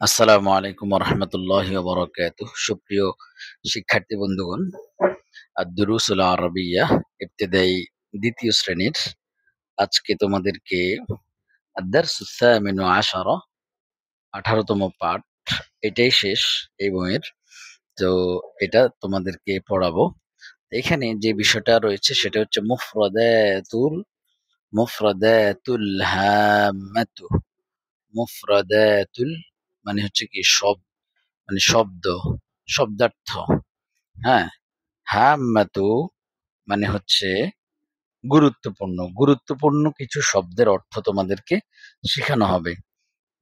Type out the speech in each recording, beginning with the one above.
আসসালামু আলাইকুম ওরহমতুল্লাহি ওয়াবারাকাতুহ। সুপ্রিয় শিক্ষার্থী বন্ধুগণ, আদ-দুরুসুল আরাবিয়া ইবতিদায়ী দ্বিতীয় শ্রেণীর আজকে তোমাদেরকে আদ-দারসুস সামিনু আশারা 18তম পাঠ, এটাই শেষ এই বইয়ের। তো এটা তোমাদেরকে পড়াবো। এখানে যে বিষয়টা রয়েছে সেটা হচ্ছে মুফরাদাতুল হাম্মাতু। মুফরাদাতুল মানে হচ্ছে কি মানে শব্দার্থ। হ্যাঁ, হাম্মাতু মানে হচ্ছে গুরুত্বপূর্ণ কিছু শব্দের অর্থ তোমাদেরকে শেখানো হবে।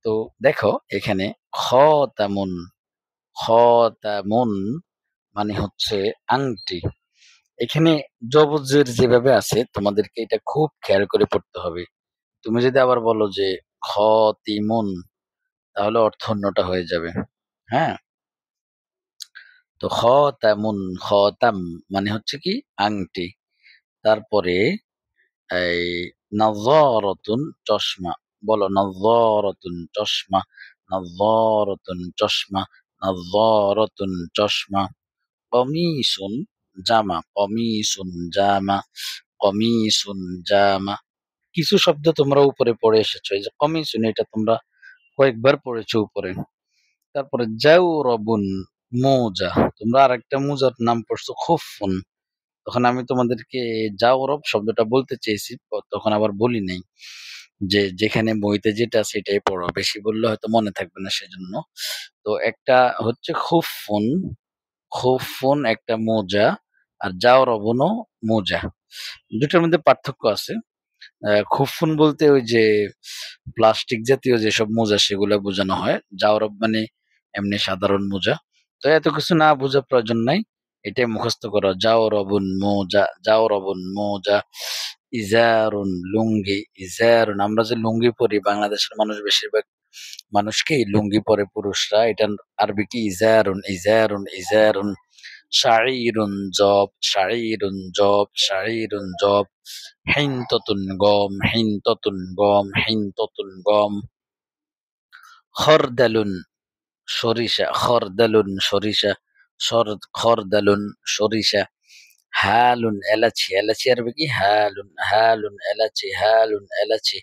তো দেখো এখানে খতামুন, খতামুন মানে হচ্ছে আংটি। এখানে জবজের যেভাবে আছে তোমাদেরকে এটা খুব খেয়াল করে পড়তে হবে। তুমি যদি আবার বলো যে খতিমুন, তাহলে অর্থ অন্যটা হয়ে যাবে। হ্যাঁ, তো খতাম মানে হচ্ছে কি আংটি। তারপরে এই নাযারাতুন চশমা। বলো নাযারাতুন চশমা, নাযারাতুন চশমা, নাযারাতুন চশমা। কমিসুন জামা, কমিসুন জামা, কমিসুন জামা। কিছু শব্দ তোমরা উপরে পড়ে এসেছো, এই যে কমিসুন এটা তোমরা কয়েকবার পড়েছো উপরে। তারপরে জাওরাবুন মোজা, তোমরা আরেকটা মোজার নাম পড়ছো খুফুন। তখন আমি তোমাদেরকে জাওরব শব্দটা বলতে চেয়েছি, তখন আবার বলি নাই, যে যেখানে বইতে যেটা সেটাই পড়ো, বেশি বললে হয়তো মনে থাকবে না সেজন্য। তো একটা হচ্ছে খুফুন, খুফুন একটা মোজা, আর জাওরবুনও মোজা। দুটার মধ্যে পার্থক্য আছে। খুফুন বলতে ওই যে প্লাস্টিক জাতীয় যেসব মোজা সেগুলো বোঝানো হয়। জাওরব মানে এমনি সাধারণ মোজা। তো এত কিছু না বোঝার প্রয়োজন নাই, এটাই মুখস্থ করো। জাওরবুন মোজা, জাওরবুন মোজা। ইজারুন লুঙ্গি, ইজারুন আমরা যে লুঙ্গি পরি, বাংলাদেশের মানুষ বেশিরভাগ মানুষকেই লুঙ্গি পরে পুরুষরা, এটা আরবি কি ইজারুন, ইজারুন, ইজারুন। শাঈরুন জব, শাঈরুন জব, শাঈরুন জব। হিনতাতুন গম, হিনতাতুন গম, হিনতাতুন গম। খরদালুন সরিষা, খরদালুন সরিষা, খরদালুন সরিষা। হালুন এলাচি, এলাচি আরবি কি হালুন, হালুন এলাচি, হালুন এলাচি,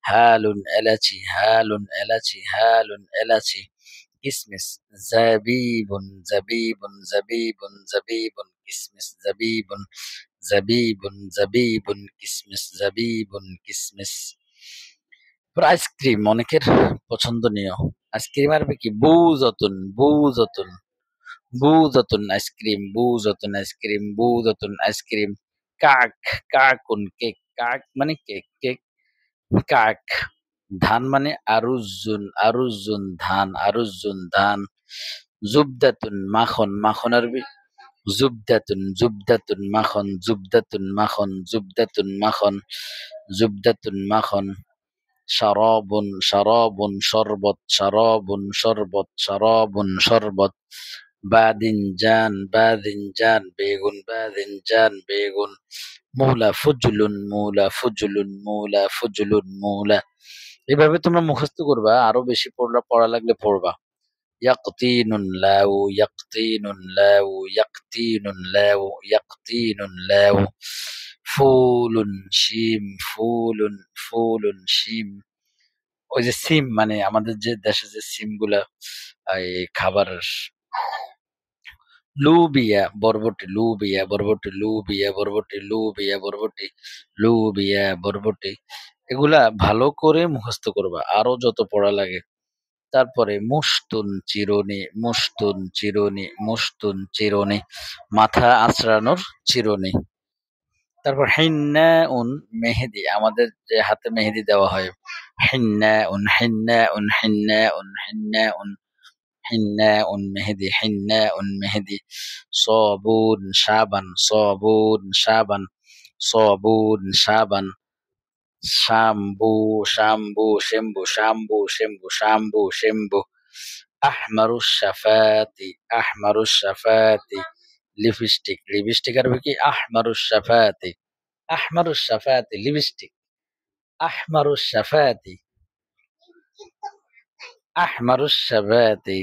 হালুন এলাচি, হালুন এলাচি, হালুন এলাচি। কিসমিস জাবিবুন, জাবিবুন, জাবিবুন, জাবিবুন, কিসমিস জাবিবুন, জাবিবুন, জাবিবুন, কিসমিস জাবিবুন, কিসমিস। আইসক্রিম অনেকের পছন্দনীয়। আইসক্রিম আরবি কি বুজাতুন, বুজাতুন, বুজাতুন আইসক্রিম, বুজাতুন আইসক্রিম, বুজাতুন আইসক্রিম। কাক, কাকুন কেক, কাক মানে কেক, কেক। কাক। ধান মানে আরুজুন, আরুজুন ধান, আরুজুন ধান। জুবদাতুন মাখন, মাখন আরবি জুবদাতুন, জুবদাতুন মাখন, জুবদাতুন মাখন, জুবদাতুন মাখন, জুবদাতুন মাখন। শারাবুন, শারাবুন শরবত, শারাবুন শরবত, শারাবুন শরবত। বাদিনজান, বাদিনজান বেগুন, বাদিনজান বেগুন। মূলা ফুজলুন, মূলা ফুজলুন, মূলা ফুজলুন, মূলা। এভাবে তোমরা মুখস্থ করবা, আরো বেশি পড়া লাগলে পড়বা। ইয়াকতিনুন লাউ, ইয়াকতিনুন লাউ, ইয়াকতিনুন লাউ, ইয়াকতিনুন লাউ। ফুলুন শিম, ফুলুন, ফুলুন শিম। ওই যে সিম মানে আমাদের যে দেশে যে সিম গুলা এই খাবার। লুবিয়া বরবটি, লুবিয়া বরবটি, লুবিয়া বরবটি, লুবিয়া বরবটি, লুবিয়া বরবটি। এগুলা ভালো করে মুখস্থ করবা, আরো যত পড়া লাগে। তারপরে মুস্তুন চিরুনি, মুস্তুন চিরুনি, মুস্তুন চিরুনি, মাথা আঁচড়ানোর চিরুনি। তারপর হিন্নাউন মেহেদি, আমাদের যে হাতে মেহেদি দেওয়া হয়। হিন্নাউন, হিন্নাউন, হিন্নাউন, হিন্নাউন, হিন্নাউন মেহেদি, হিন্নাউন মেহেদি। সাবুন সাবান, সাবুন সাবান, সাবুন সাবান। Shampoo, shampoo, shampoo, shampoo, shampoo, shampoo, shampoo. আহমারুশ শাফাতি, আহমারুশ শাফাতি। লিপস্টিক, লিপস্টিক আরবি কি আহমারুশ শাফাতি, আহমারুশ শাফাতি লিপস্টিক, আহমারুশ শাফাতি। আহমারুস শাবাতি,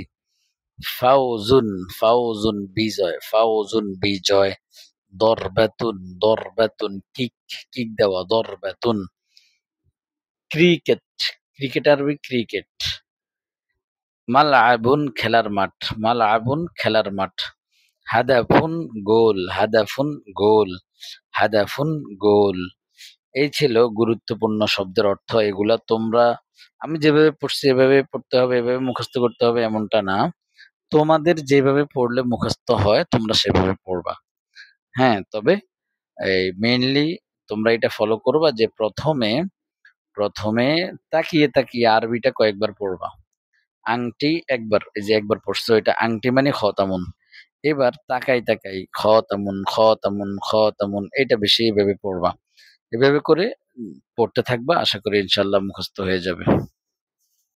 ফাউজুন, ফাউজুন বিজয়, ফাউজুন বিজয়, দরবাতুন, দরবাতুন কিক, কিক দেওয়া, দরবাতুন, ক্রিকেট, ক্রিকেট আরবি ক্রিকেট, মালআবুন খেলার মাঠ, মালআবুন খেলার মাঠ, হাদাফুন গোল, হাদাফুন গোল, হাদাফুন গোল। এই ছিল গুরুত্বপূর্ণ শব্দের অর্থ। এগুলা তোমরা আমি যেভাবে পড়ছি এভাবে পড়তে হবে, এভাবে মুখস্থ করতে হবে এমনটা না। তোমাদের যেভাবে পড়লে মুখস্থ হয় তোমরা সেভাবে পড়বা। হ্যাঁ, তবে এই মেইনলি তোমরা এটা ফলো করবা যে প্রথমে তাকিয়ে তাকিয়ে আরবিটা কয়েকবার পড়বা। আংটি একবার, এই যে একবার পড়ছো এটা আংটি মানে খতামুন। এবার তাকাই তাকাই খতামুন, খতামুন, খতামুন এটা বেশি এভাবে পড়বা। এভাবে করে পড়তে থাকবা। আশা করি ইনশাআল্লাহ মুখস্থ হয়ে যাবে।